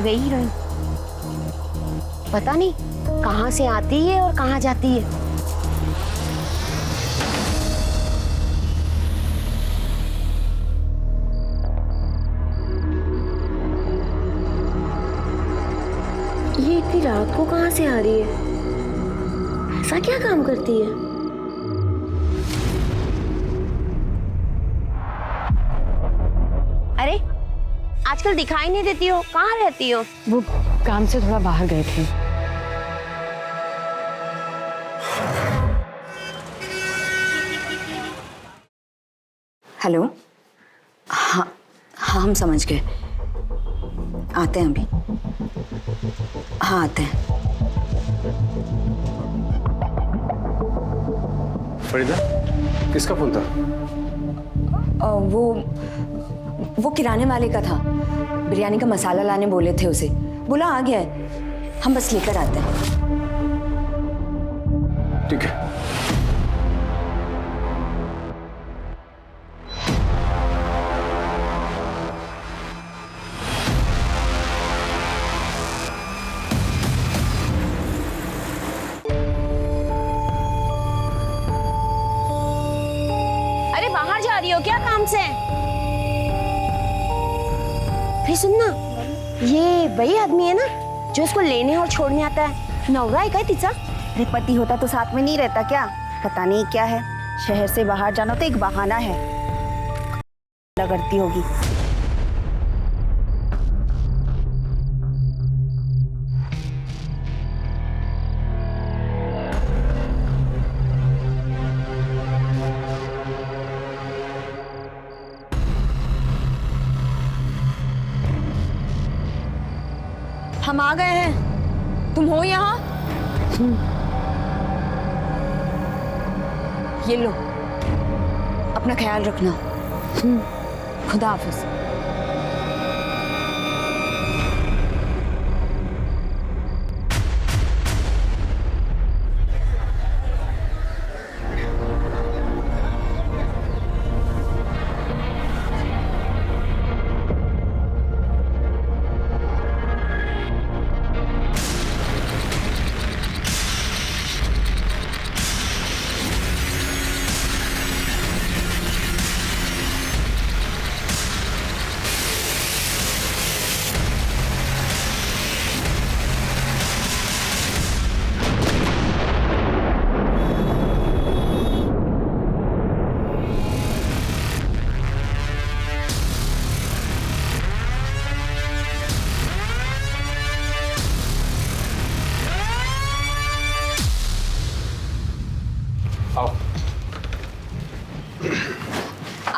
आ गई हीरोइन। पता नहीं कहाँ से आती है और कहाँ जाती है। ये इतनी रात को कहाँ से आ रही है? ऐसा क्या काम करती है? अरे आजकल दिखाई नहीं देती हो, कहाँ रहती हो? वो काम से थोड़ा बाहर गए थे। हेलो। हाँ हाँ, हम समझ गए, आते हैं अभी। हाँ आते हैं। फरीदा, किसका फोन था? वो किराने वाले का था। बिरयानी का मसाला लाने बोले थे उसे, बोला आ गया है, हम बस लेकर आते हैं। ठीक है। अरे बाहर जा रही हो क्या काम से? फिर सुनना, ये वही आदमी है ना जो उसको लेने और छोड़ने आता है? नवरा है क्या तिचा? अरे पति होता तो साथ में नहीं रहता क्या? पता नहीं क्या है, शहर से बाहर जाना तो एक बहाना है। करती होगी। हम आ गए हैं, तुम हो यहाँ? ये लो, अपना ख्याल रखना। खुदा हाफिज।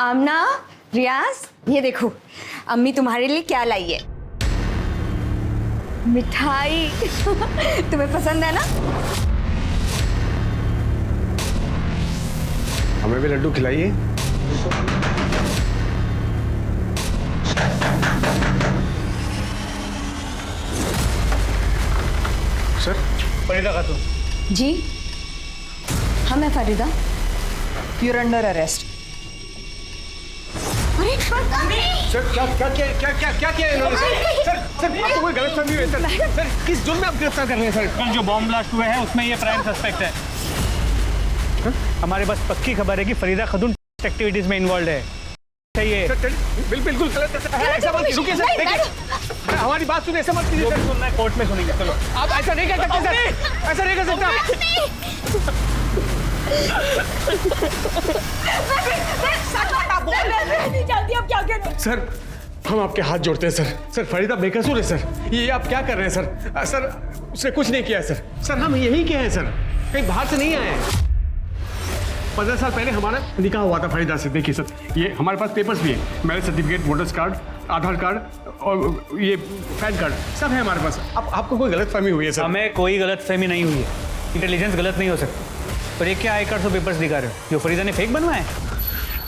आमना, रियाज, ये देखो अम्मी तुम्हारे लिए क्या लाई है। मिठाई। तुम्हें पसंद है ना? हमें भी लड्डू खिलाइए। सर। फरीदा खातून। जी हाँ, मैं Farida. You're under arrest. Sir क्या किया इन्होंने? सर आपको कोई गलतफहमी हुई है सर? सर किस जुर्म में आप गिरफ्तार कर रहे हैं सर? कल जो बॉम्ब ब्लास्ट हुए हैं उसमें ये प्राइम सस्पेक्ट है। हमारे पास पक्की खबर है कि फरीदा खातून एक्टिविटीज में इन्वॉल्व है। चाहिए बिल्कुल गलत है। ऐसा मत रुकिए सर, देखिए हमारी बात सुनिए, ऐसा मत कीजिए सर। सुनना है कोर्ट में सुनेंगे। चलो आप ऐसा नहीं कर सकते सर, ऐसा नहीं कर सकता। सर हम आपके हाथ जोड़ते हैं सर। सर फरीदा बेकसूर है सर, ये आप क्या कर रहे हैं सर? सर उसने कुछ नहीं किया है सर। सर हम यही के हैं सर, कहीं बाहर से नहीं आए हैं। 15 साल पहले हमारा निकाह हुआ था फरीदा से। देखिए सर, ये हमारे पास पेपर्स भी हैं, मैरिज सर्टिफिकेट, वोटर्स कार्ड, आधार कार्ड और ये पैन कार्ड सब है हमारे पास। आपको कोई गलतफहमी हुई है सर? हमें कोई गलतफहमी नहीं हुई है। इंटेलिजेंस गलत नहीं हो सकती। पर ये क्या आईकार्ड और पेपर्स दिखा रहे हो जो फरीदा ने फेक बनवाए?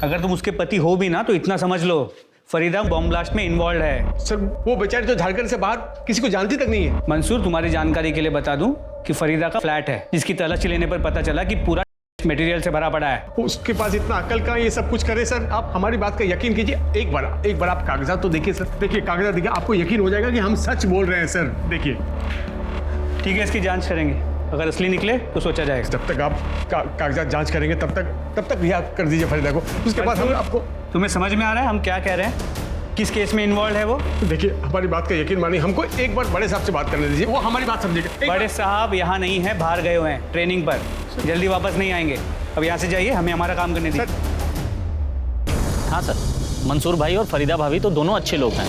अगर तुम उसके पति हो भी ना तो इतना समझ लो, फरीदा बॉम्ब ब्लास्ट में इन्वॉल्व है। सर वो बेचारी तो झारखंड से बाहर किसी को जानती तक नहीं है। मंसूर, तुम्हारी जानकारी के लिए बता दूं कि फरीदा का फ्लैट है जिसकी तलाशी लेने पर पता चला कि पूरा वेस्ट मटेरियल से भरा पड़ा है। उसके पास इतना अकल का ये सब कुछ करे सर। आप हमारी बात का यकीन कीजिए, एक बार आप कागजात तो देखिए सर। देखिए कागजात देखिए, आपको यकीन हो जाएगा कि हम सच बोल रहे हैं सर। देखिए ठीक है, इसकी जांच करेंगे, अगर असली निकले तो सोचा जाएगा। जब तक आप कागजात जांच करेंगे तब तक रिहा कर दीजिए फरीदा को। उसके बाद हम आपको। तुम्हें समझ में आ रहा है हम क्या कह रहे हैं? किस केस में इन्वॉल्व है वो? देखिए हमारी बात का यकीन मानिए, हमको एक बार बड़े साहब से बात करने दीजिए, वो हमारी बात समझेगा। बड़े साहब यहाँ नहीं है, बाहर गए हुए हैं ट्रेनिंग पर, जल्दी वापस नहीं आएंगे। अब यहाँ से जाइए, हमें हमारा काम करने दीजिए। हाँ सर, मंसूर भाई और फरीदा भाभी तो दोनों अच्छे लोग हैं।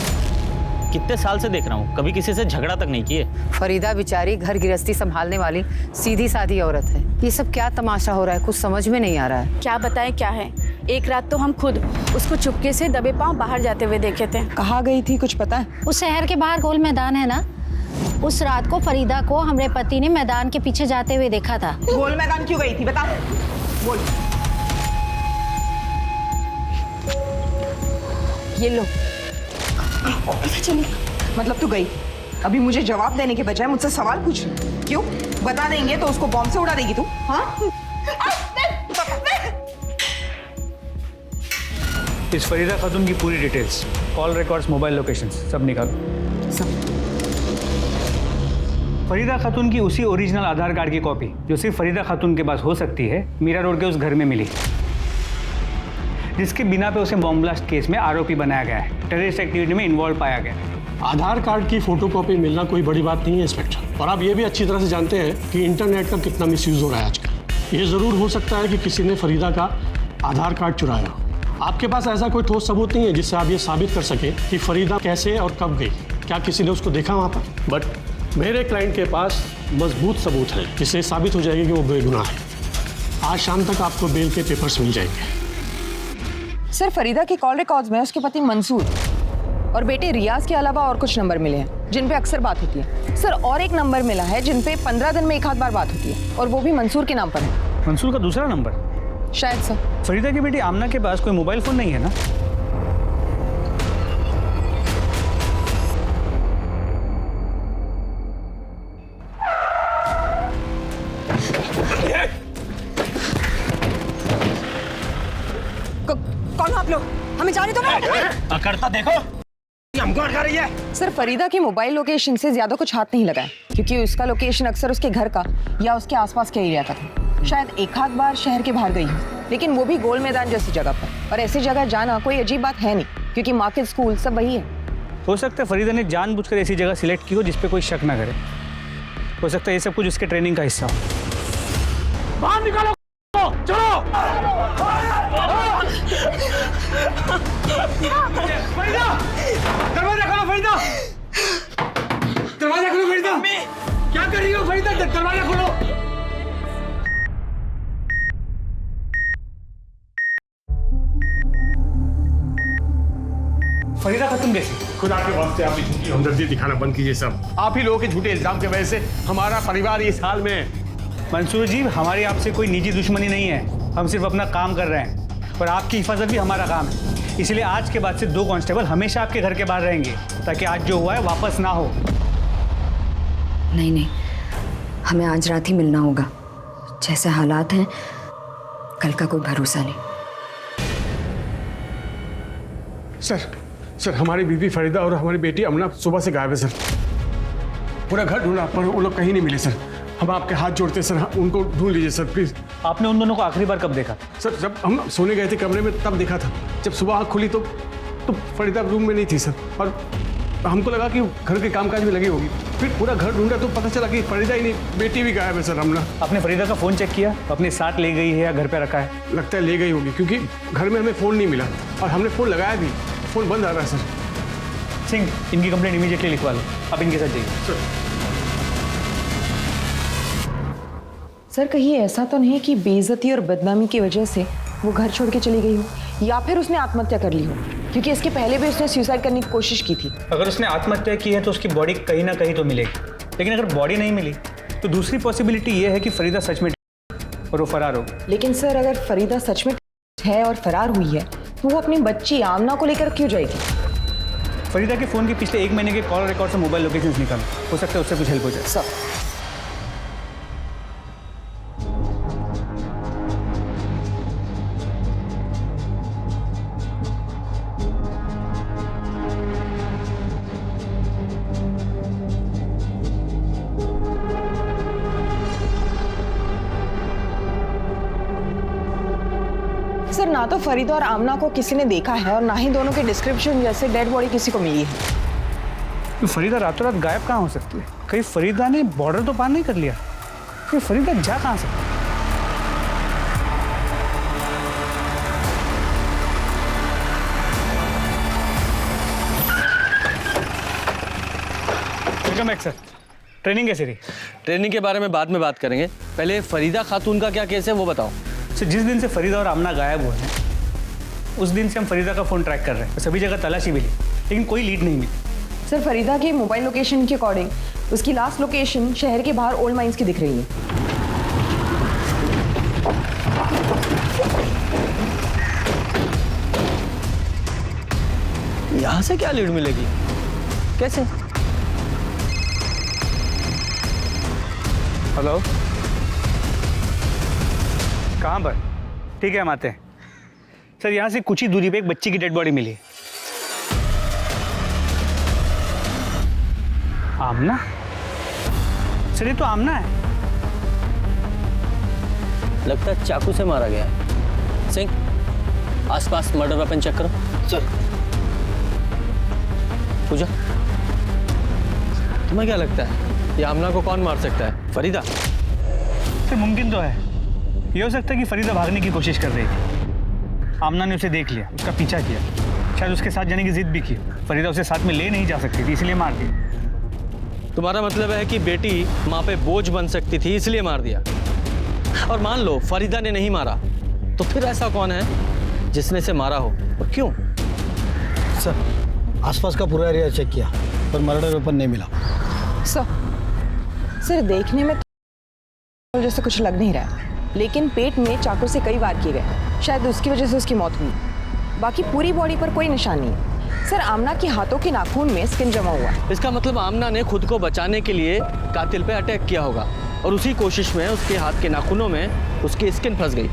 कितने साल से देख रहा हूँ, कभी किसी से झगड़ा तक नहीं किए। फरीदा बेचारी घर गृहस्थी संभालने वाली सीधी सादी औरत है। ये सब क्या तमाशा हो रहा है, कुछ समझ में नहीं आ रहा है। क्या बताएं क्या है। एक रात तो हम खुद उसको चुपके से दबे पांव बाहर जाते हुए देखे थे। कहाँ गई थी कुछ पता है? उस शहर के बाहर गोल मैदान है ना, उस रात को फरीदा को हमारे पति ने मैदान के पीछे जाते हुए देखा था। गोल मैदान क्यों गई थी बता, बोल। ये लो। मतलब तू गई, अभी मुझे जवाब देने के बजाय मुझसे सवाल पूछ रही। क्यों? बता देंगे तो उसको बॉम्ब से उड़ा देगी तू? हाँ? इस फरीदा खातून की पूरी details, call records, mobile locations सब निकालो। सब। फरीदा खातून की उसी ओरिजिनल आधार कार्ड की कॉपी जो सिर्फ फरीदा खातून के पास हो सकती है, मीरा रोड के उस घर में मिली, जिसके बिना पे उसे बॉम्ब ब्लास्ट केस में आरोपी बनाया गया है, टेररिस्ट एक्टिविटी में इन्वॉल्व पाया गया है। आधार कार्ड की फोटोकॉपी मिलना कोई बड़ी बात नहीं है इंस्पेक्टर, और आप ये भी अच्छी तरह से जानते हैं कि इंटरनेट का कितना मिसयूज हो रहा है आजकल। ये ज़रूर हो सकता है कि किसी ने फरीदा का आधार कार्ड चुराया हो। आपके पास ऐसा कोई ठोस सबूत नहीं है जिससे आप ये साबित कर सकें कि फरीदा कैसे और कब गई। क्या किसी ने उसको देखा वहाँ पर? बट मेरे क्लाइंट के पास मजबूत सबूत है जिससे साबित हो जाएगी कि वो बेगुनाह है। आज शाम तक आपको बेल के पेपर्स मिल जाएंगे। सर, फरीदा के कॉल रिकॉर्ड्स में उसके पति मंसूर और बेटे रियाज के अलावा और कुछ नंबर मिले हैं जिन पे अक्सर बात होती है। सर, और एक नंबर मिला है जिन पे 15 दिन में एक आध बार बात होती है, और वो भी मंसूर के नाम पर है। मंसूर का दूसरा नंबर? शायद सर। फरीदा की बेटी आमना के पास कोई मोबाइल फोन नहीं है ना? कौन हो आप लोग? हमें जाने दो ना। करता देखो, हमको अटका रही है। सर, फरीदा की मोबाइल लोकेशन से ज्यादा कुछ हाथ नहीं लगा है, क्योंकि उसका लोकेशन अक्सर उसके घर का या उसके आसपास के एरिया का था। शायद एक आध बार शहर के बाहर गई हो, लेकिन वो भी गोल मैदान जैसी जगह पर। और ऐसी जगह जाना कोई अजीब बात है नहीं, क्योंकि मार्केट, स्कूल सब वही है। हो सकता है फरीदा ने जानबूझकर ऐसी जगह सिलेक्ट की हो जिस पे कोई शक ना करे। हो सकता है ये सब कुछ उसके ट्रेनिंग का हिस्सा हो। बाहर निकालो, चलो। फरीदा, दरवाजा खोलो फरीदा, दरवाजा खोलो फरीदा। क्या कर रही हो फरीदा? दरवाजा खोलो। फरीदा खातून कैसी? खुदा के वास्ते आप झूठी हमदर्दी दिखाना बंद कीजिए सब। आप ही लोगों के झूठे इल्जाम की वजह से हमारा परिवार इस हाल में है। मंसूर जी, हमारी आपसे कोई निजी दुश्मनी नहीं है, हम सिर्फ अपना काम कर रहे हैं, और आपकी हिफाजत भी हमारा काम है। इसलिए आज के बाद से 2 कांस्टेबल हमेशा आपके घर के बाहर रहेंगे, ताकि आज जो हुआ है वापस ना हो। नहीं नहीं, हमें आज रात ही मिलना होगा। जैसे हालात हैं, कल का कोई भरोसा नहीं। सर हमारी बीवी फरीदा और हमारी बेटी अमना सुबह से गायब है सर। पूरा घर ढूंढा पर वो लोग कहीं नहीं मिले सर। हम आपके हाथ जोड़ते हैं सर, उनको ढूंढ लीजिए सर प्लीज। आपने उन दोनों को आखिरी बार कब देखा? सर जब हम सोने गए थे कमरे में तब देखा था। जब सुबह आँख खुली तो फरीदा रूम में नहीं थी सर, और हमको लगा कि घर के कामकाज में लगी होगी। फिर पूरा घर ढूंढा तो पता चला कि फरीदा ही नहीं, बेटी भी गायब है सर। अमना, आपने फरीदा का फ़ोन चेक किया? अपने साथ ले गई है या घर पे रखा है? लगता है ले गई होगी, क्योंकि घर में हमें फ़ोन नहीं मिला और हमने फ़ोन लगाया भी, फ़ोन बंद आ रहा है सर। सिंह, इनकी कंप्लेंट इमीडिएटली लिखवा लो। आप इनके साथ जाइए। सर, कहीं ऐसा तो नहीं कि बेइज्जती और बदनामी की वजह से वो घर छोड़ के चली गई हो, या फिर उसने आत्महत्या कर ली हो? क्योंकि इसके पहले भी उसने सुसाइड करने की कोशिश की थी। अगर उसने आत्महत्या की है तो उसकी बॉडी कहीं ना कहीं तो मिलेगी, लेकिन अगर बॉडी नहीं मिली तो दूसरी पॉसिबिलिटी ये है कि फरीदा सच में और वो फरार हो। लेकिन सर, अगर फरीदा सच में है और फरार हुई है तो वो अपनी बच्ची आमना को लेकर क्यों जाएगी? फरीदा के फ़ोन के पिछले 1 महीने के कॉल रिकॉर्ड से मोबाइल लोकेशंस निकालो, हो सकता है उससे कुछ हेल्प हो जाए। सर, सर ना तो फरीदा और आमना को किसी ने देखा है और ना ही दोनों के डिस्क्रिप्शन जैसे डेड बॉडी किसी को मिली है। तो फरीदा रातों रात गायब कहाँ हो सकती है? कहीं फरीदा ने बॉर्डर तो पार नहीं कर लिया? कि फरीदा जा कहाँ सकती है? Welcome back sir. ट्रेनिंग कैसी रही? ट्रेनिंग के बारे में बाद में बात करेंगे, पहले फरीदा खातून का क्या केस है वो बताओ। सर जिस दिन से फरीदा और आमना गायब हुए हैं उस दिन से हम फरीदा का फ़ोन ट्रैक कर रहे हैं। सभी जगह तलाशी भी ली लेकिन कोई लीड नहीं मिली। सर फरीदा के मोबाइल लोकेशन के अकॉर्डिंग उसकी लास्ट लोकेशन शहर के बाहर ओल्ड माइंस की दिख रही है। यहाँ से क्या लीड मिलेगी? कैसे? हेलो, कहाँ पर? ठीक है हम आते हैं। सर यहाँ से कुछ ही दूरी पे एक बच्ची की डेड बॉडी मिली है। आमना? सर ये तो आमना है। लगता है चाकू से मारा गया है। सिंह, आसपास मर्डर वेपन चेक करो। सर। पूजा, तुम्हें क्या लगता है ये आमना को कौन मार सकता है? फरीदा? सर मुमकिन तो है, ये हो सकता है कि फरीदा भागने की कोशिश कर रही थी। आमना ने उसे देख लिया, उसका पीछा किया, शायद उसके साथ जाने की जिद भी की। फरीदा उसे साथ में ले नहीं जा सकती थी इसलिए मार दिया। तुम्हारा मतलब है कि बेटी माँ पे बोझ बन सकती थी इसलिए मार दिया। और मान लो फरीदा ने नहीं मारा तो फिर ऐसा कौन है जिसने इसे मारा हो और क्यों? सर आसपास का पूरा एरिया चेक किया पर मर्डर वेपन नहीं मिला। सर देखने में तो जैसे कुछ लग नहीं रहा है, लेकिन पेट में चाकू से कई वार किए गए, शायद उसकी वजह से उसकी मौत हुई। बाकी पूरी बॉडी पर कोई निशान नहीं है। सर आमना के हाथों के नाखून में स्किन जमा हुआ। इसका मतलब आमना ने खुद को बचाने के लिए कातिल पे अटैक किया होगा और उसी कोशिश में उसके हाथ के नाखूनों में उसकी स्किन फंस गई।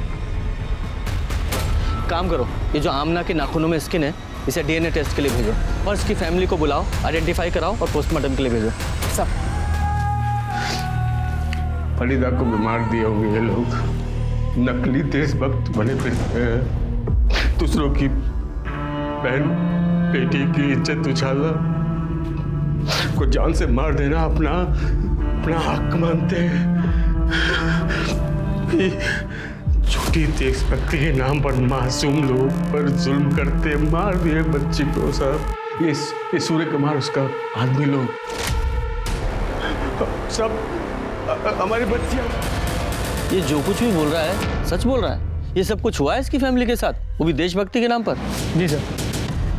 काम करो, ये जो आमना के नाखूनों में स्किन है इसे डीएनए टेस्ट के लिए भेजो और इसकी फैमिली को बुलाओ, आइडेंटिफाई कराओ और पोस्टमार्टम के लिए भेजो। सब फरीदा को बीमार दिए होंगे ये लोग, नकली देशभक्त बने फिरते हैं, दूसरों की बहन बेटी की इज्जत उछालना, को जान से मार देना अपना हक मानते हैं। झूठी देशभक्ति के नाम पर मासूम लोग पर जुल्म करते, मार दिए बच्ची को। साहब ये सूर्य कुमार उसका आदमी लोग सब हमारी बच्चियां। ये जो कुछ भी बोल रहा है सच बोल रहा है? ये सब कुछ हुआ है इसकी फैमिली के साथ, वो भी देशभक्ति के नाम पर? जी सर,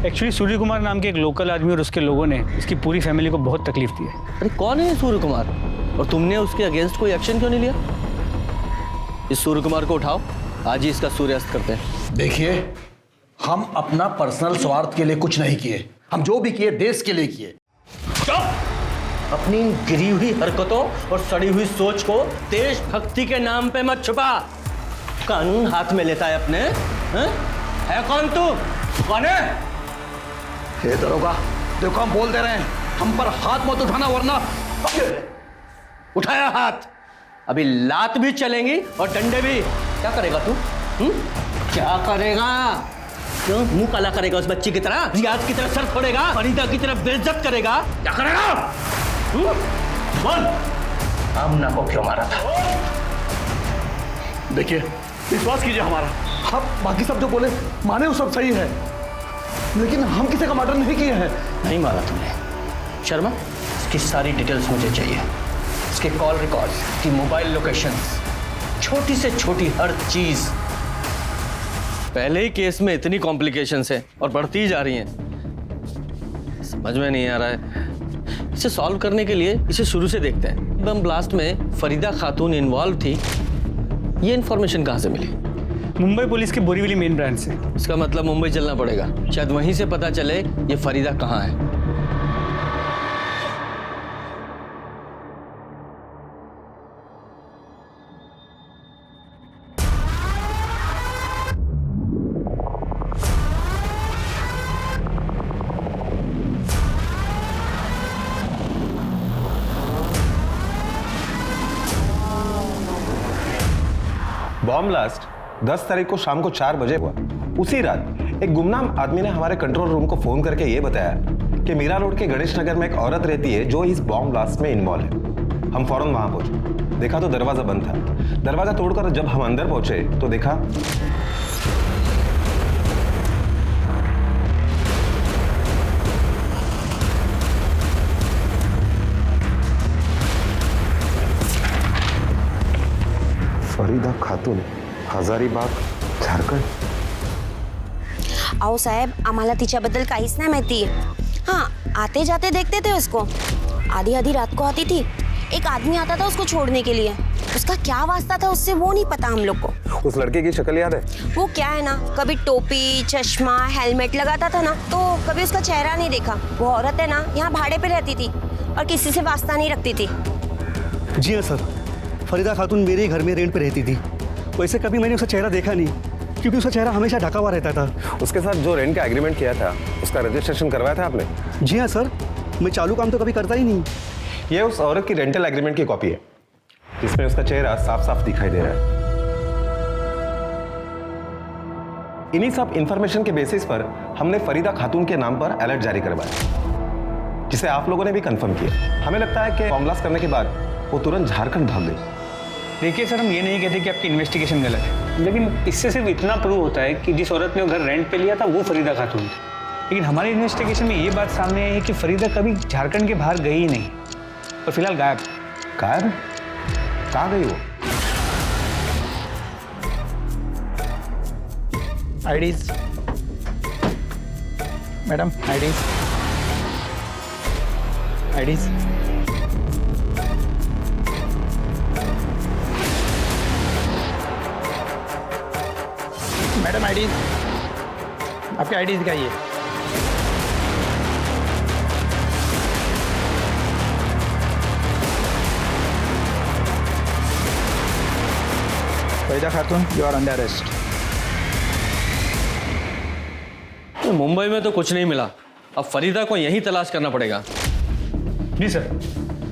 एक्चुअली सूर्य कुमार नाम के एक लोकल आदमी और उसके लोगों ने इसकी पूरी फैमिली को बहुत तकलीफ दी है। अरे कौन है ये सूर्य कुमार और तुमने उसके अगेंस्ट कोई एक्शन क्यों नहीं लिया? इस सूर्य कुमार को उठाओ, आज ही इसका सूर्यास्त करते हैं। देखिए हम अपना पर्सनल स्वार्थ के लिए कुछ नहीं किए, हम जो भी किए देश के लिए किए। अपनी गिरी हुई हरकतों और सड़ी हुई सोच को देशभक्ति के नाम पे मत छुपा। कानून हाथ में लेता है अपने। है कौन तू? कौन है? हे दरोगा, देखो हम बोल दे रहे हैं, हम पर हाथ मत उठाना वरना। उठाया हाथ, अभी लात भी चलेंगी और डंडे भी। क्या करेगा तू? क्या करेगा? क्यों मुंह काला करेगा उस बच्ची की तरह? रियाज की तरह सर फोड़ेगा? फरीदा की तरह बेइज्जत करेगा? क्या करेगा? बोल, आमना को क्यों मारा था? देखिए विश्वास कीजिए हमारा, हम बाकी सब जो बोले माने वो सब सही है, लेकिन हम किसी का मर्डर नहीं किए हैं। नहीं मारा तुमने। शर्मा, इसकी सारी डिटेल्स मुझे चाहिए। इसके कॉल रिकॉर्ड्स, इसकी मोबाइल लोकेशंस, छोटी से छोटी हर चीज। पहले ही केस में इतनी कॉम्प्लिकेशंस है और बढ़ती ही जा रही हैं। समझ में नहीं आ रहा है। इसे सॉल्व करने के लिए इसे शुरू से देखते हैं। बम ब्लास्ट में फरीदा खातून इन्वॉल्व थी, ये इन्फॉर्मेशन कहाँ से मिली? मुंबई पुलिस के बोरीवली मेन ब्रांच से। इसका मतलब मुंबई चलना पड़ेगा, शायद वहीं से पता चले ये फरीदा कहाँ है। बॉम्ब ब्लास्ट 10 तारीख को शाम को 4 बजे हुआ। उसी रात एक गुमनाम आदमी ने हमारे कंट्रोल रूम को फोन करके ये बताया कि मीरा रोड के गणेश नगर में एक औरत रहती है जो इस बॉम्ब ब्लास्ट में इन्वॉल्व है। हम फौरन वहां पहुंचे, देखा तो दरवाजा बंद था। दरवाजा तोड़कर जब हम अंदर पहुंचे तो देखा फरीदा खातून, हजारीबाग, झारखंड। अहो साहेब, आम्हाला तिच्याबद्दल काहीच नाही माहिती। हाँ, आते जाते देखते थे उसको। आधी आधी रात को आती थी। एक आदमी आता था उसको छोड़ने के लिए। उसका क्या वास्ता था उससे वो नहीं पता हम लोग को। उस लड़के की शक्ल याद है? वो क्या है ना, कभी टोपी, चश्मा, हेलमेट लगाता था ना, तो कभी उसका चेहरा नहीं देखा। वो औरत है ना, यहाँ भाड़े पे रहती थी और किसी से वास्ता नहीं रखती थी। जी हाँ सर, फरीदा खातून मेरे ही घर में रेंट पे रहती थी। वैसे कभी मैंने उसका चेहरा देखा नहीं, क्योंकि उसका चेहरा हमेशा ढका हुआ रहता था। उसके साथ जो रेंट का एग्रीमेंट किया था उसका रजिस्ट्रेशन करवाया था आपने? जी हाँ सर, मैं चालू काम तो कभी करता ही नहीं। ये उस औरत की रेंटल एग्रीमेंट की कॉपी है, जिसमें उसका चेहरा साफ साफ दिखाई दे रहा है। इन्हीं सब इंफॉर्मेशन के बेसिस पर हमने फरीदा खातून के नाम पर अलर्ट जारी करवाया, जिसे आप लोगों ने भी कंफर्म किया। हमें लगता है कि बॉम्ब ब्लास्ट करने के बाद वो तुरंत झारखंड भाग गई। देखिए सर, हम ये नहीं कहते कि आपकी इन्वेस्टिगेशन गलत है, लेकिन इससे सिर्फ इतना प्रूव होता है कि जिस औरत ने वो घर रेंट पे लिया था वो फरीदा खातून थी। लेकिन हमारी इन्वेस्टिगेशन में ये बात सामने आई है कि फरीदा कभी झारखंड के बाहर गई ही नहीं और फिलहाल गायब। गायब? कहाँ गई वो? IDs madam, IDs IDs madam, IDs, आपकी आईडीज दिखाइए। Farida Khatun, you are under arrest. Mumbai में तो कुछ नहीं मिला, अब फरीदा को यहीं तलाश करना पड़ेगा। जी सर।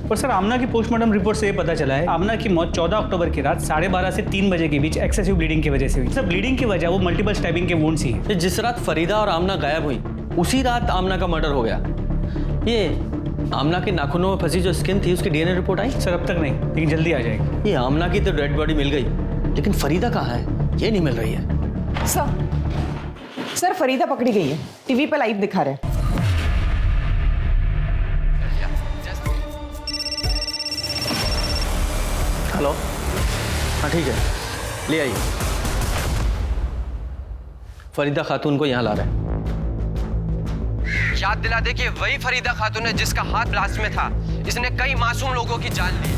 और सर, आमना की पोस्टमार्टम रिपोर्ट से ये पता चला है आमना की मौत 14 अक्टूबर की रात 12:30 से 3 बजे के बीच एक्सेसिव ब्लीडिंग की वजह से हुई। सर, ब्लीडिंग की वजह वो मल्टीपल स्टैबिंग के वुंड्स ही है। जिस रात फरीदा और आमना गायब हुई उसी रात आमना का मर्डर हो गया। ये आमना के नाखूनों में फंसी जो स्किन थी उसकी डीएनए रिपोर्ट आई? सर, अब तक नहीं, लेकिन जल्दी आ जाएगी। ये आमना की तो डेड बॉडी मिल गई, लेकिन फरीदा कहाँ है ये नहीं मिल रही है। सर, फरीदा पकड़ी गई है, टीवी पे लाइव दिखा रहे हैं। हेलो, हाँ ठीक है, ले आइए। फरीदा खातून को यहाँ ला रहे हैं। याद दिला दे कि वही फरीदा खातून है जिसका हाथ ब्लास्ट में था। इसने कई मासूम लोगों की जान ली।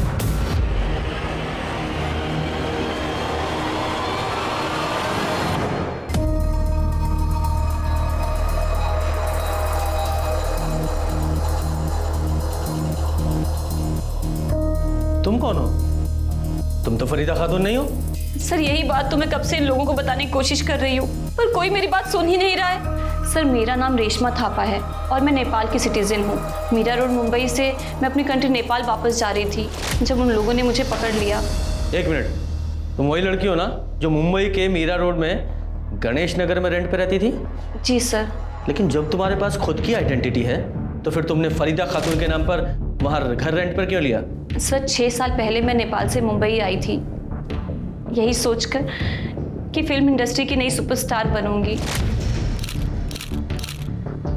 तुम कौन हो? तुम तो फरीदा खातून नहीं हो। सर, यही बात तो मैं कब से इन लोगों को बताने की कोशिश कर रही हूँ, पर कोई मेरी बात सुन ही नहीं रहा है। सर, मेरा नाम रेशमा थापा है और मैं नेपाल की सिटीजन हूँ। मीरा रोड मुंबई से मैं अपनी कंट्री नेपाल वापस जा रही थी जब उन लोगों ने मुझे पकड़ लिया। एक मिनट, तुम वही लड़की हो ना जो मुंबई के मीरा रोड में गणेश नगर में रेंट पे रहती थी? जी सर। लेकिन जब तुम्हारे पास खुद की आइडेंटिटी है तो फिर तुमने फरीदा खातून के नाम पर वहाँ घर रेंट पर क्यों लिया? सर, 6 साल पहले मैं नेपाल से मुंबई आई थी, यही सोचकर कि फिल्म इंडस्ट्री की नई सुपरस्टार बनूंगी।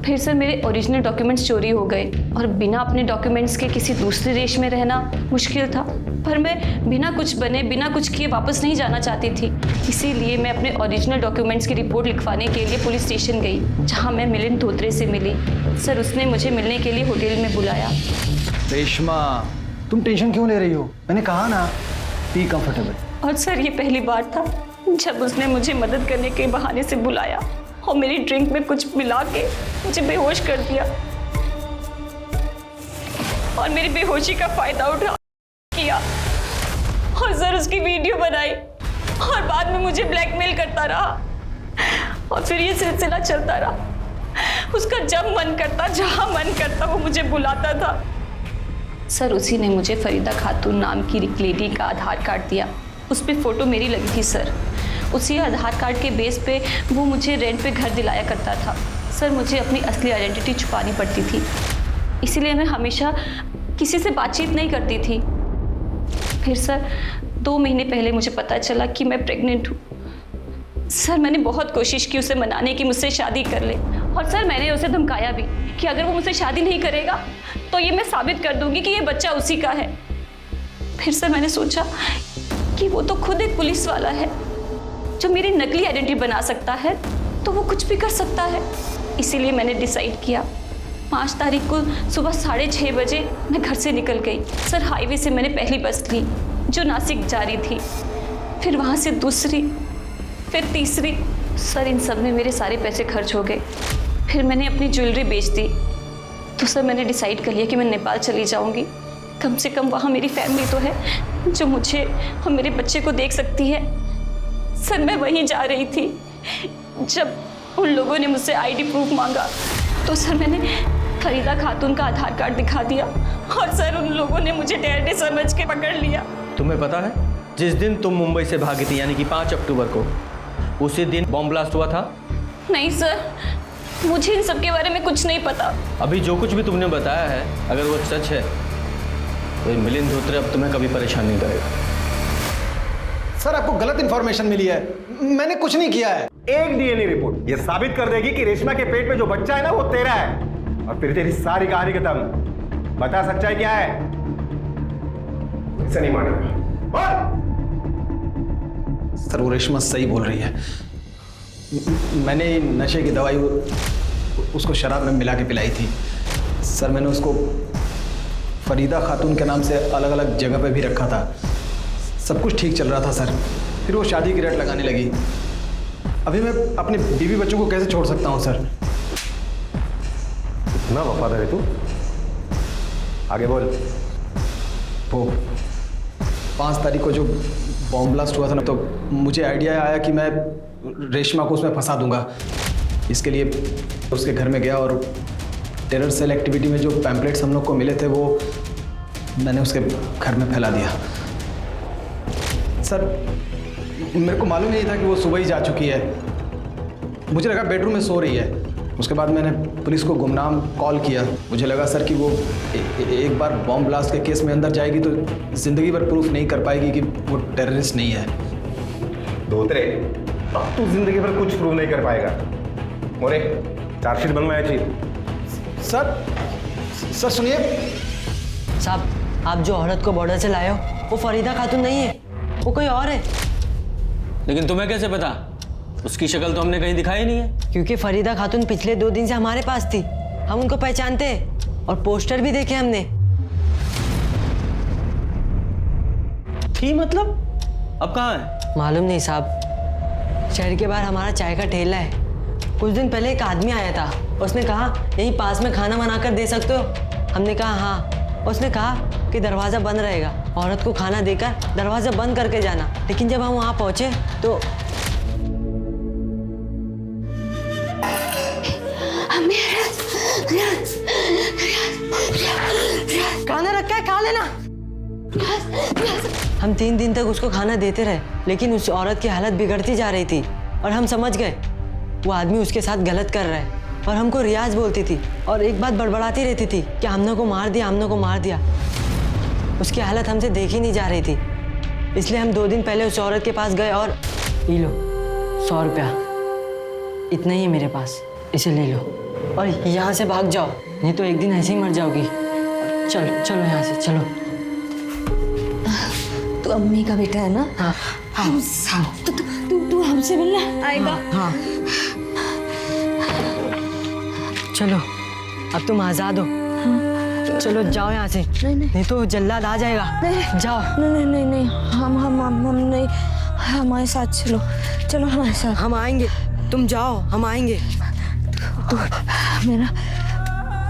फिर सर, मेरे ओरिजिनल डॉक्यूमेंट्स चोरी हो गए और बिना अपने डॉक्यूमेंट्स के किसी दूसरे देश में रहना मुश्किल था। पर मैं बिना कुछ बने, बिना कुछ किए वापस नहीं जाना चाहती थी। इसीलिए मैं अपने ओरिजिनल डॉक्यूमेंट्स की रिपोर्ट लिखवाने के लिए पुलिस स्टेशन गई, जहाँ मैं मिलिंद धोत्रे से मिली। सर, उसने मुझे मिलने के लिए होटल में बुलाया। रेशमा, तुम टेंशन क्यों ले रही हो? मैंने कहा ना, बी कंफर्टेबल। और सर, ये पहली बार था जब उसने मुझे मदद करने के बहाने से बुलाया और मेरी ड्रिंक में कुछ मिला के मुझे बेहोश कर दिया और मेरी बेहोशी का फायदा उठा किया और सर उसकी वीडियो बनाई और बाद में मुझे ब्लैकमेल करता रहा और फिर ये सिलसिला चलता रहा। उसका जब मन करता, जहाँ मन करता वो मुझे बुलाता था। सर, उसी ने मुझे फरीदा खातून नाम की एक लेडी का आधार कार्ड दिया। उस पर फोटो मेरी लगी थी सर। उसी आधार कार्ड के बेस पे वो मुझे रेंट पे घर दिलाया करता था। सर मुझे अपनी असली आइडेंटिटी छुपानी पड़ती थी, इसीलिए मैं हमेशा किसी से बातचीत नहीं करती थी। फिर सर 2 महीने पहले मुझे पता चला कि मैं प्रेग्नेंट हूँ। सर मैंने बहुत कोशिश की उसे मनाने की मुझसे शादी कर ले, और सर मैंने उसे धमकाया भी कि अगर वो मुझसे शादी नहीं करेगा तो ये मैं साबित कर दूंगी कि ये बच्चा उसी का है। फिर सर मैंने सोचा कि वो तो खुद एक पुलिस वाला है जो मेरी नकली आइडेंटिटी बना सकता है, तो वो कुछ भी कर सकता है। इसीलिए मैंने डिसाइड किया 5 तारीख को सुबह 6:30 बजे मैं घर से निकल गई। सर हाईवे से मैंने पहली बस ली जो नासिक जा रही थी, फिर वहाँ से दूसरी, फिर तीसरी। सर इन सब में मेरे सारे पैसे खर्च हो गए। फिर मैंने अपनी ज्वेलरी बेच दी। तो सर मैंने डिसाइड कर लिया कि मैं नेपाल चली जाऊंगी। कम से कम वहाँ मेरी फैमिली तो है जो मुझे और मेरे बच्चे को देख सकती है। सर मैं वहीं जा रही थी। जब उन लोगों ने मुझसे आईडी प्रूफ मांगा तो सर मैंने फरीदा खातून का आधार कार्ड दिखा दिया, और सर उन लोगों ने मुझे टेररिस्ट समझ के पकड़ लिया। तुम्हें पता है जिस दिन तुम मुंबई से भागी थी यानी कि 5 अक्टूबर को, उसी दिन बॉम्ब ब्लास्ट हुआ था? नहीं सर, मुझे इन सब के बारे में कुछ नहीं पता। अभी जो कुछ भी तुमने बताया है अगर वो सच है तो ये मिलिंद धोत्रे अब तुम्हें कभी परेशान नहीं करेगा। सर आपको गलत इंफॉर्मेशन मिली है, मैंने कुछ नहीं किया है। एक डीएनए रिपोर्ट ये साबित कर देगी कि रेशमा के पेट में जो बच्चा है ना वो तेरा है, और फिर तेरी सारी कहानी खत्म। बता सच्चाई क्या है? इसे नहीं मानेगा। सर वो रेशमा सही बोल रही है। मैंने नशे की दवाई उसको शराब में मिला के पिलाई थी। सर मैंने उसको फरीदा खातून के नाम से अलग अलग जगह पे भी रखा था। सब कुछ ठीक चल रहा था सर, फिर वो शादी की रट लगाने लगी। अभी मैं अपने बीवी बच्चों को कैसे छोड़ सकता हूँ सर? इतना वफादार है तू? आगे बोल। वो 5 तारीख को जो बॉम्ब ब्लास्ट हुआ था ना, तो मुझे आइडिया आया कि मैं रेशमा को उसमें फंसा दूंगा। इसके लिए उसके घर में गया और टेरर सेल एक्टिविटी में जो पैम्पलेट्स हम लोग को मिले थे वो मैंने उसके घर में फैला दिया। सर मेरे को मालूम नहीं था कि वो सुबह ही जा चुकी है। मुझे लगा बेडरूम में सो रही है। उसके बाद मैंने पुलिस को गुमनाम कॉल किया। मुझे लगा सर कि वो एक बार बॉम्ब ब्लास्ट के केस में अंदर जाएगी तो ज़िंदगी भर प्रूफ नहीं कर पाएगी कि वो टेररिस्ट नहीं है। धोत्रे अब तू जिंदगी भर कुछ प्रूव नहीं कर पाएगा। मोरे चार्जशीट बनवाया जी। सर सुनिए साहब, आप जो औरत को बॉर्डर से लाए हो वो फरीदा खातून नहीं है, वो कोई और है। लेकिन तुम्हें कैसे पता? उसकी शक्ल तो हमने कहीं दिखाई नहीं है। क्योंकि फरीदा खातून पिछले 2 दिन से हमारे पास थी, हम उनको पहचानते हैं और पोस्टर भी देखे हमने। थी मतलब? अब कहाँ है? मालूम नहीं साहब, शहर के बाहर हमारा चाय का ठेला है। कुछ दिन पहले एक आदमी आया था, उसने कहा यहीं पास में खाना बनाकर दे सकते हो? हमने कहा हाँ। उसने कहा कि दरवाज़ा बंद रहेगा, औरत को खाना देकर दरवाज़ा बंद करके जाना। लेकिन जब हम वहाँ पहुँचे तो खाना रखा है, खा लेना। हम 3 दिन तक उसको खाना देते रहे, लेकिन उस औरत की हालत बिगड़ती जा रही थी और हम समझ गए वो आदमी उसके साथ गलत कर रहा है। और हमको रियाज बोलती थी और एक बात बड़बड़ाती रहती थी कि हमने को मार दिया, हमने को मार दिया। उसकी हालत हमसे देखी नहीं जा रही थी, इसलिए हम 2 दिन पहले उस औरत के पास गए और ये लो 100 रुपया, इतना ही है मेरे पास, इसे ले लो और यहाँ से भाग जाओ, नहीं तो एक दिन ऐसे ही मर जाओगी। चलो चलो यहाँ से चलो। तू अम्मी का बेटा है ना? हाँ हम तू हमसे मिलना आएगा? हाँ चलो अब तुम आजाद हो। चलो जाओ यहाँ से, नहीं तो जल्लाद आ जाएगा। जाओ। नहीं हम नहीं, हमारे साथ चलो, चलो हमारे साथ। हम आएंगे, तुम जाओ, हम आएंगे। तो मेरा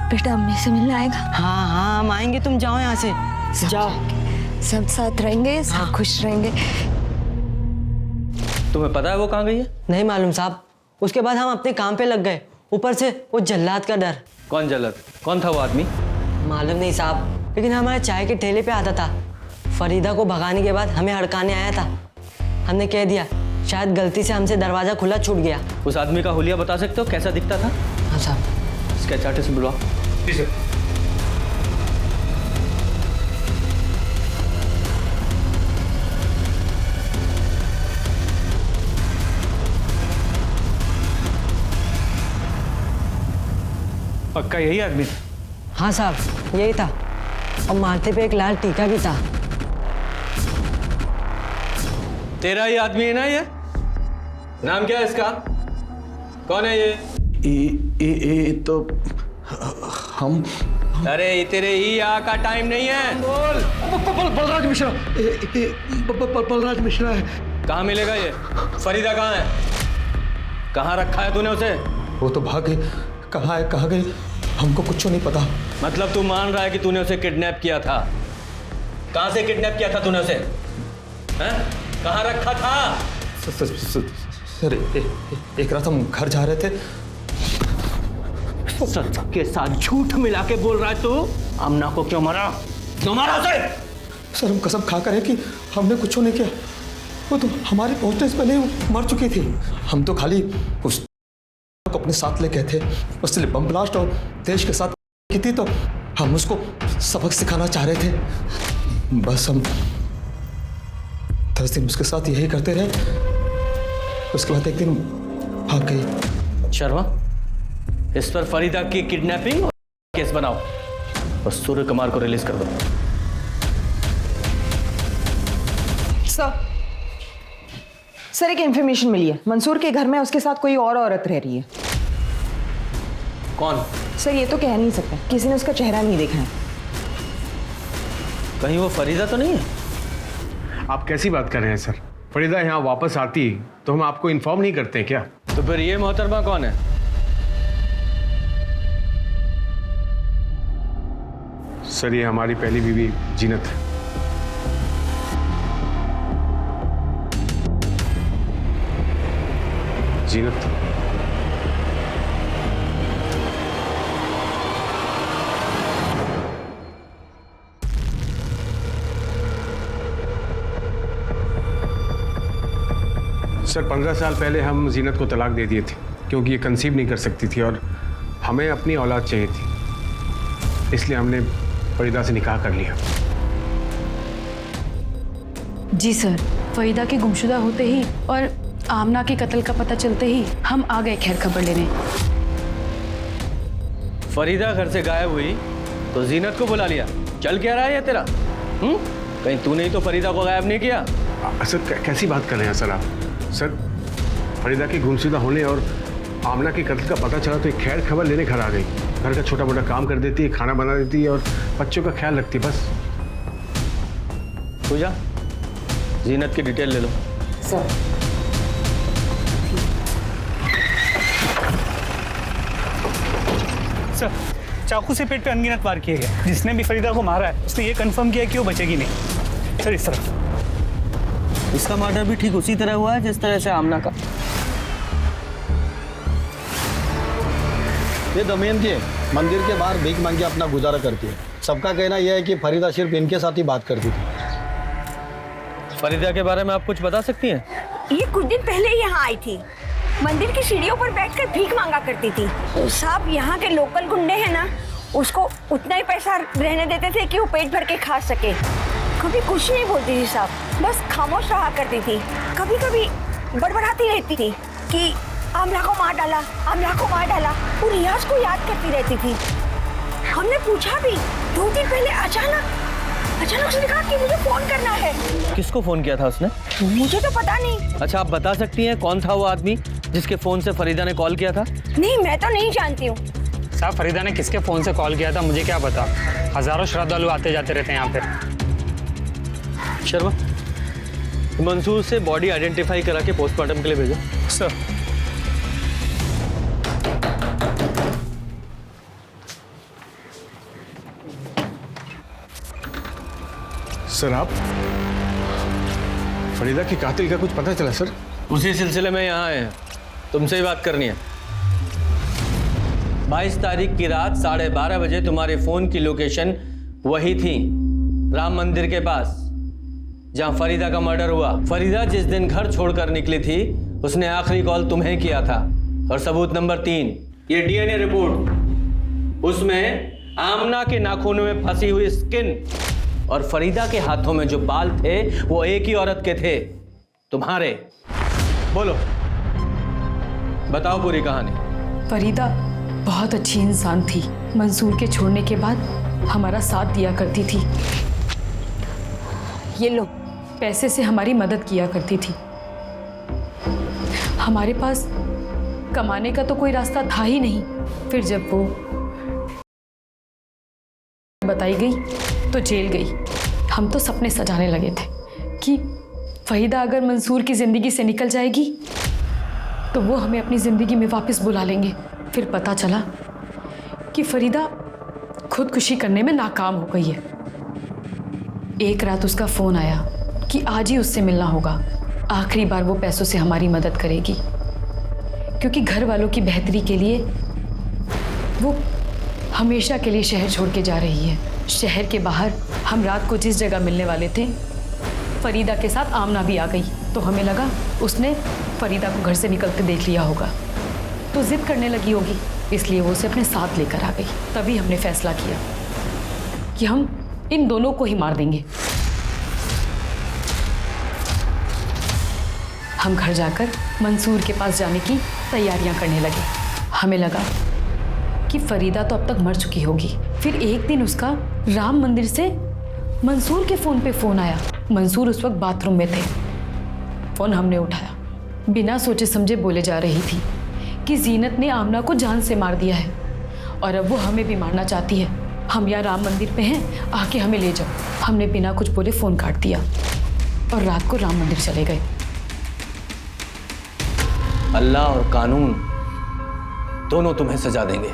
बेटा अम्मी से मिलने आएगा? हाँ हम आएंगे, तुम जाओ यहाँ से, जाओ। सब साथ रहेंगे, सब खुश रहेंगे। तुम्हें पता है वो कहाँ गई है? नहीं मालूम साहब। उसके बाद हम अपने काम पे लग गए, ऊपर से वो जल्लाद का डर। कौन जल्लाद? कौन था वो आदमी? मालूम नहीं साहब, लेकिन हमारे चाय के ठेले पे आता था। फरीदा को भगाने के बाद हमें हड़काने आया था। हमने कह दिया शायद गलती से हमसे दरवाजा खुला छूट गया। उस आदमी का हुलिया बता सकते हो, कैसा दिखता था? हाँ साहब। स्केच आर्टिस्ट बुलवाओ। जी सर। पक्का यही आदमी था? हाँ साहब, यही था। और माथे पे एक लाल टीका भी था। तेरा ही आदमी है ना ये? नाम क्या है इसका? कौन है ये? तो हम अरे ये तेरे ही यहाँ का टाइम नहीं है। बोल। बलराज मिश्रा। बलराज मिश्रा है। कहाँ मिलेगा ये? फरीदा कहाँ है? कहाँ रखा है तूने उसे? वो तो भाग गई। कहाँ है, कहाँ गई, हमको कुछ नहीं पता। मतलब तू मान रहा है कि तूने उसे किडनैप किया था? कहाँ से किडनैप किया था तूने उसे? हैं? कहाँ रखा था? सर एक रात हम घर जा रहे थे। सच के साथ झूठ मिला के बोल रहा है तू? आमना को क्यों मारा? क्यों मारा उसे? सर हम कसम खा कर है कि हमने कुछ नहीं किया। वो तो हमारे पहुंचने से पहले ही मर चुकी थी। हम तो खाली उस को अपने साथ ले गए थे। उससे बम ब्लास्ट और देश के साथ की थी, तो हम उसको सबक सिखाना चाह रहे थे। बस हम 10 दिन उसके साथ यही करते रहे। उसके बाद एक दिन भाग गई। शर्मा, इस पर फरीदा की किडनैपिंग और केस बनाओ और सूर्य कुमार को रिलीज कर दो। सर एक इन्फॉर्मेशन मिली है, मंसूर के घर में उसके साथ कोई और औरत रह रही है। कौन? सर ये तो कह नहीं सकते, किसी ने उसका चेहरा नहीं देखा है। कहीं वो फरीदा तो नहीं है? आप कैसी बात कर रहे हैं सर? फरीदा यहाँ वापस आती तो हम आपको इन्फॉर्म नहीं करते क्या? तो फिर ये मोहतरमा कौन है? सर ये हमारी पहली बीवी जीनत है। जीनत। सर 15 साल पहले हम जीनत को तलाक दे दिए थे क्योंकि ये कंसीव नहीं कर सकती थी और हमें अपनी औलाद चाहिए थी, इसलिए हमने फरीदा से निकाह कर लिया। जी सर, फरीदा के गुमशुदा होते ही और आमना के कत्ल का पता चलते ही हम आ गए खैर खबर लेने। फरीदा घर से गायब हुई तो जीनत को बुला लिया। चल क्या रहा है ये तेरा? कहीं तूने ही तो फरीदा को गायब नहीं किया? सर कैसी बात कर रहे हैं सर आप? सर फरीदा के गुमशुदा होने और आमना के कत्ल का पता चला तो एक खैर खबर लेने घर आ गई। घर का छोटा मोटा काम कर देती है, खाना बना देती है और बच्चों का ख्याल रखती है। बस पूजा, जीनत की डिटेल ले लो। सर सर चाकू से पेट पे अनगिनत वार किए गए। जिसने भी फरीदा को मारा है उसने ये कंफर्म किया कि वो बचेगी नहीं। सर इस तरफ इसका मर्डर भी ठीक उसी तरह हुआ है जिस तरह से आमना का। ये दमयंती है, मंदिर के बाहर भीख मांग के अपना गुजारा करती है। सबका कहना यह है कि फरीदा सिर्फ इनके साथ ही बात करती थी। फरीदा के बारे में आप कुछ बता सकती हैं? ये कुछ दिन पहले यहाँ आई थी, मंदिर की सीढ़ियों पर बैठकर भीख मांगा करती थी। साहब यहाँ के लोकल गुंडे हैं ना, उसको उतना ही पैसा रहने देते थे कि वो पेट भर के खा सके। कभी कुछ नहीं बोलती थी साहब, बस खामोश रहा करती थी। कभी कभी बड़बड़ाती रहती थी कि आमला को मार डाला, आमला को मार डाला। वो रियाज को याद करती रहती थी। हमने पूछा भी, 2 दिन पहले अचानक उसने कहा कि मुझे फोन करना है। किसको फोन किया था उसने? मुझे तो पता नहीं। अच्छा आप बता सकती हैं कौन था वो आदमी जिसके फोन से फरीदा ने कॉल किया था? नहीं, मैं तो नहीं जानती हूँ। साहब फरीदा ने किसके फोन से कॉल किया था मुझे क्या पता। हजारों श्रद्धालु आते जाते रहते हैं यहाँ पे। शर्मा, मंसूर से बॉडी आइडेंटिफाई करा के पोस्टमार्टम के लिए भेजो। सर सर आप फरीदा के कातिल का कुछ पता चला सर? उसी सिलसिले में यहाँ आए हैं, तुमसे ही बात करनी है। 22 तारीख की रात 12:30 बजे तुम्हारे फोन की लोकेशन वही थी, राम मंदिर के पास। जहां फरीदा का मर्डर हुआ। फरीदा जिस दिन घर छोड़कर निकली थी उसने आखिरी कॉल तुम्हें किया था। और सबूत नंबर 3, ये डीएनए रिपोर्ट, उसमें आमना के नाखूनों में फंसी हुई स्किन और फरीदा के हाथों में जो बाल थे वो एक ही औरत के थे, तुम्हारे। बोलो, बताओ पूरी कहानी। फरीदा बहुत अच्छी इंसान थी। मंसूर के छोड़ने के बाद हमारा साथ दिया करती थी। ये लो, पैसे से हमारी मदद किया करती थी। हमारे पास कमाने का तो कोई रास्ता था ही नहीं। फिर जब वो बताई गई तो जेल गई। हम तो सपने सजाने लगे थे कि फरीदा अगर मंसूर की ज़िंदगी से निकल जाएगी तो वो हमें अपनी ज़िंदगी में वापस बुला लेंगे। फिर पता चला कि फरीदा खुदकुशी करने में नाकाम हो गई है। एक रात उसका फ़ोन आया कि आज ही उससे मिलना होगा। आखिरी बार वो पैसों से हमारी मदद करेगी, क्योंकि घर वालों की बेहतरी के लिए वो हमेशा के लिए शहर छोड़ के जा रही है। शहर के बाहर हम रात को जिस जगह मिलने वाले थे, फरीदा के साथ आमना भी आ गई। तो हमें लगा उसने फरीदा को घर से निकलते देख लिया होगा, तो जिद करने लगी होगी, इसलिए वो उसे अपने साथ लेकर आ गई। तभी हमने फैसला किया कि हम इन दोनों को ही मार देंगे। हम घर जाकर मंसूर के पास जाने की तैयारियां करने लगे। हमें लगा कि फरीदा तो अब तक मर चुकी होगी। फिर एक दिन उसका राम मंदिर से मंसूर के फ़ोन पे फ़ोन आया। मंसूर उस वक्त बाथरूम में थे। फ़ोन हमने उठाया। बिना सोचे समझे बोले जा रही थी कि जीनत ने आमना को जान से मार दिया है और अब वो हमें भी मारना चाहती है। हम यहाँ राम मंदिर पे हैं, आके हमें ले जाओ। हमने बिना कुछ बोले फ़ोन काट दिया और रात को राम मंदिर चले गए। अल्लाह और कानून दोनों तुम्हें सजा देंगे।